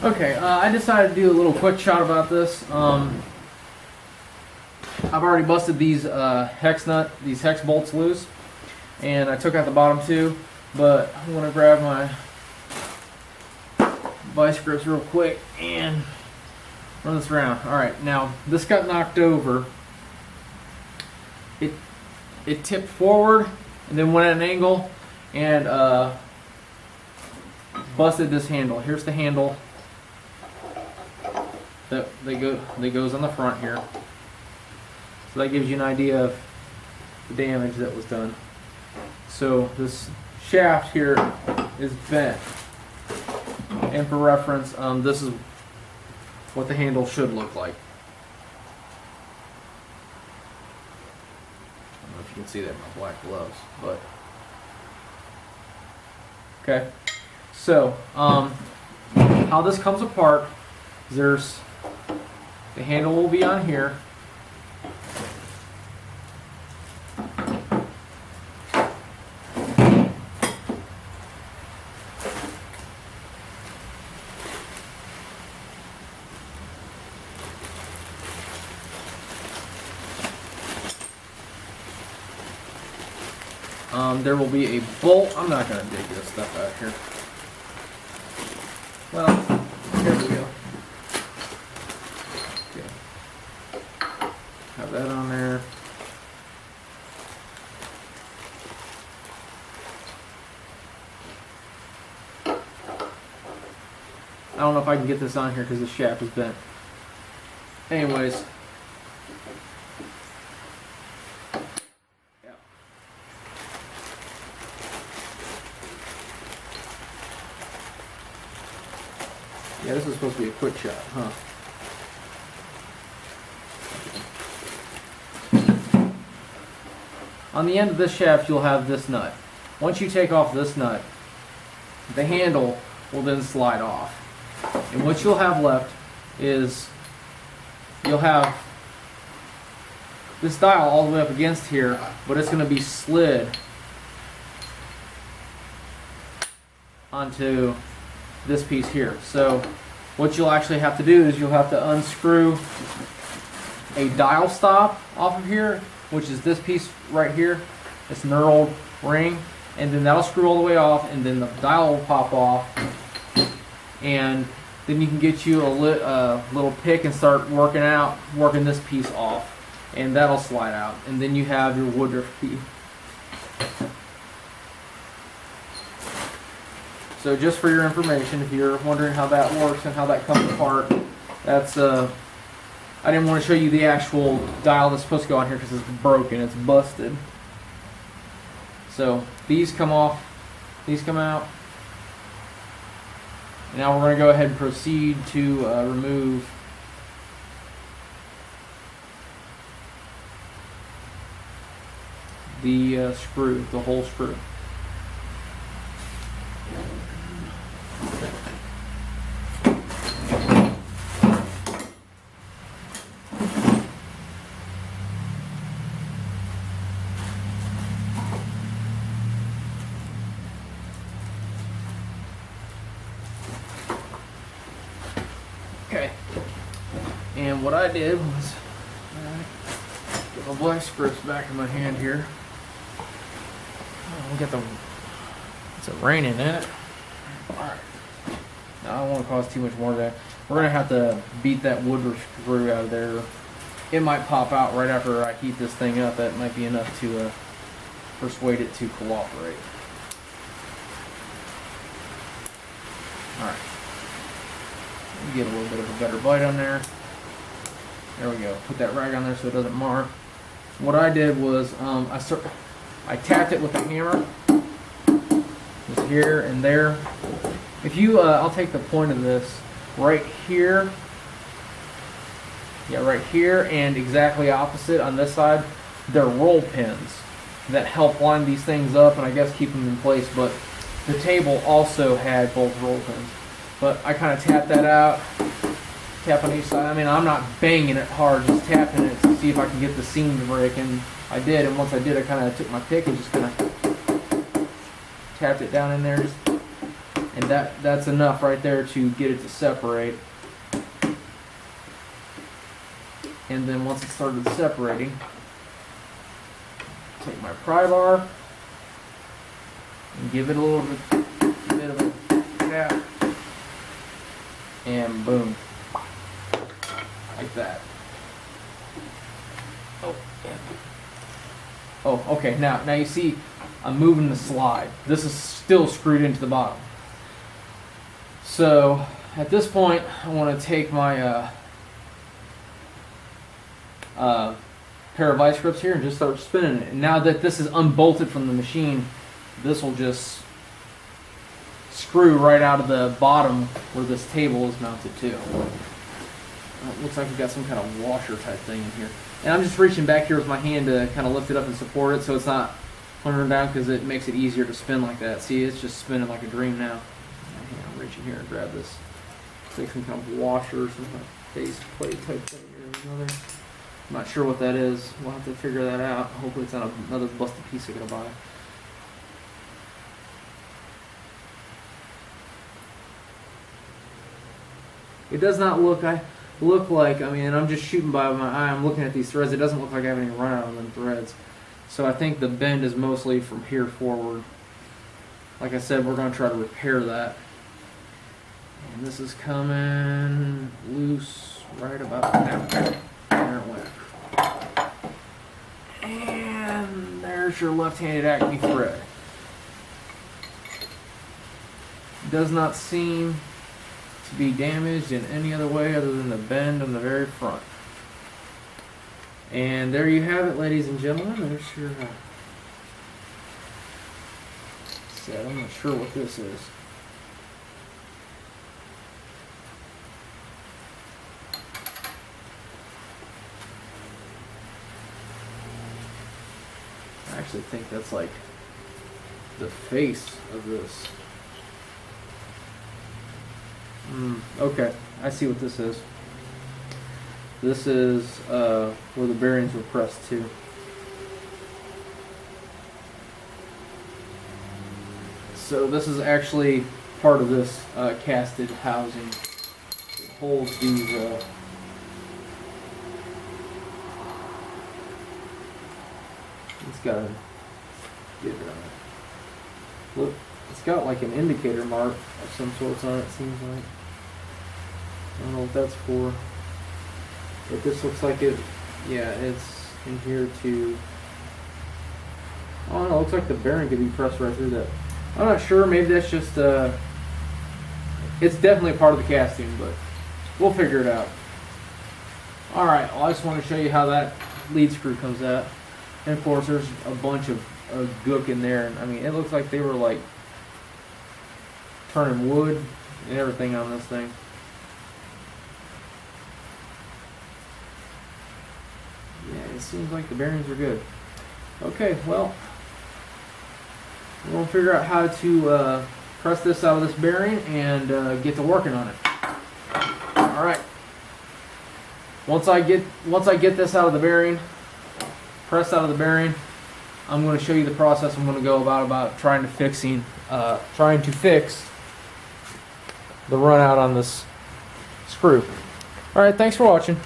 Okay, I decided to do a little quick shot about this. I've already busted these these hex bolts loose, and I took out the bottom two. But I'm gonna grab my vice grips real quick and run this around. All right, now this got knocked over. It tipped forward and then went at an angle and busted this handle. Here's the handle that goes on the front here. So that gives you an idea of the damage that was done. So this shaft here is bent. And for reference, this is what the handle should look like. I don't know if you can see that in my black gloves, but okay. So how this comes apart is there's the handle will be on here. There will be a bolt. I'm not going to dig this stuff out here. Well, here we go. Okay. Have that on there. I don't know if I can get this on here because the shaft is bent. Anyways. Yeah, this is supposed to be a quick shot, huh? On the end of this shaft, you'll have this nut. Once you take off this nut, the handle will then slide off. And what you'll have left is you'll have this dial all the way up against here, but it's going to be slid onto this piece here. So what you'll actually have to do is you'll have to unscrew a dial stop off of here, which is this piece right here. It's an knurled ring, and then that'll screw all the way off, and then the dial will pop off, and then you can get you a little pick and start working this piece off, and that'll slide out, and then you have your woodruff key. So just for your information, if you're wondering how that works and how that comes apart, that's I didn't want to show you the actual dial that's supposed to go on here because it's broken, it's busted. So these come off, these come out. And now we're going to go ahead and proceed to remove the screw, the whole screw. Okay, and what I did was get my black strips back in my hand here. We'll get the, it's raining in it. Alright, now I don't want to cause too much more of that. We're going to have to beat that wood screw out of there. It might pop out right after I heat this thing up. That might be enough to persuade it to cooperate. Alright. Get a little bit of a better bite on there. There we go. Put that rag on there so it doesn't mar. What I did was I tapped it with a hammer. Just here and there. If you, I'll take the point of this right here. Yeah, right here, and exactly opposite on this side. They're roll pins that help line these things up and I guess keep them in place. But the table also had both roll pins. But I kind of tap that out, tap on each side. I mean, I'm not banging it hard, just tapping it to see if I can get the seam to break. And I did, and once I did, I kind of took my pick and just kind of tapped it down in there. And that's enough right there to get it to separate. And then once it started separating, take my pry bar and give it a little bit of a tap, and boom, like that. Oh, okay. Now you see, I'm moving the slide. This is still screwed into the bottom. So at this point, I want to take my pair of vice grips here and just start spinning it. And now that this is unbolted from the machine, this will just screw right out of the bottom where this table is mounted to. It looks like we've got some kind of washer type thing in here. And I'm just reaching back here with my hand to kind of lift it up and support it so it's not hunting down, because it makes it easier to spin like that. See, it's just spinning like a dream now. I'm reaching here and grab this. It's like some kind of washer or some kind of face plate type thing or another. I'm not sure what that is. We'll have to figure that out. Hopefully it's not another busted piece I'm gonna buy. It does not look like, I mean, I'm just shooting by my eye, I'm looking at these threads, it doesn't look like I have any run out on them threads. So I think the bend is mostly from here forward. Like I said, we're going to try to repair that. And this is coming loose right about now. There it went. And there's your left-handed Acme thread. Does not seem to be damaged in any other way other than the bend on the very front. And there you have it, ladies and gentlemen. There's your set. I'm not sure what this is. I actually think that's like the face of this. Okay, I see what this is. This is where the bearings were pressed to. So this is actually part of this casted housing. It holds these it's got a get it on it. Look, it's got like an indicator mark of some sorts on it, it seems like. I don't know what that's for. But this looks like it, yeah, it's in here to, oh no, it looks like the bearing could be pressed right through that. I'm not sure, maybe that's just, it's definitely a part of the casting, but we'll figure it out. Alright, well, I just want to show you how that lead screw comes out. And of course, there's a bunch of gook in there, and I mean, it looks like they were like turning wood and everything on this thing. Yeah, it seems like the bearings are good. Okay, well, we'll figure out how to press this out of this bearing and get to working on it. All right. Once I get this out of the bearing, pressed out of the bearing, I'm going to show you the process I'm going to go about trying to fix the run out on this screw. All right, thanks for watching.